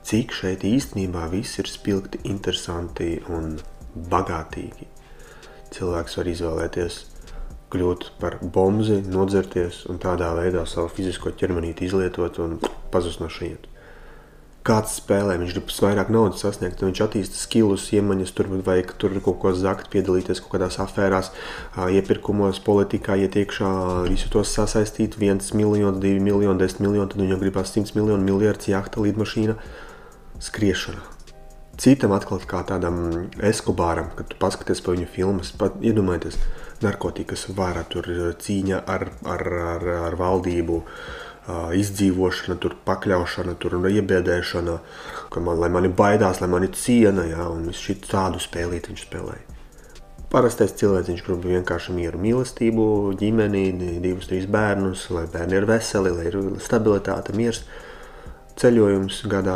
cik šeit īstenībā viss ir spilgti, interesanti un bagātīgi. Cilvēks var izvēlēties kļūt par bomzi, nodzerties un tādā veidā savu fizisko ķermenīti izlietot un pazust no šeit. Kāds spēlē, viņš grib vairāk naudas sasniegt, viņš attīsta skillus, iemaņas, tur vajag tur kaut ko zakt, piedalīties kaut kādās afērās, iepirkumos, politikā, iet iekšā, visu tos sasaistīt, 1 miljons, 2 miljoni, 10 miljoni, tad viņam gribās 100 miljoni, miljards, jahta, lidmašīna, skriešana. Citam atkal kā tādam Eskobāram, kad tu paskaties pa viņu filmas, iedomājieties, narkotikas vara, tur cīņa ar valdību, izdzīvošana, tur pakļaušana, tur iebiedēšana, lai mani baidās, lai mani ciena, un visu šit tādu spēlīt viņš spēlēja. Parastais cilvēks, viņš grib vienkārši mieru, mīlestību, ģimeni, 2-3 bērnus, lai bērni ir veseli, lai ir stabilitāte, miers, ceļojums gadā.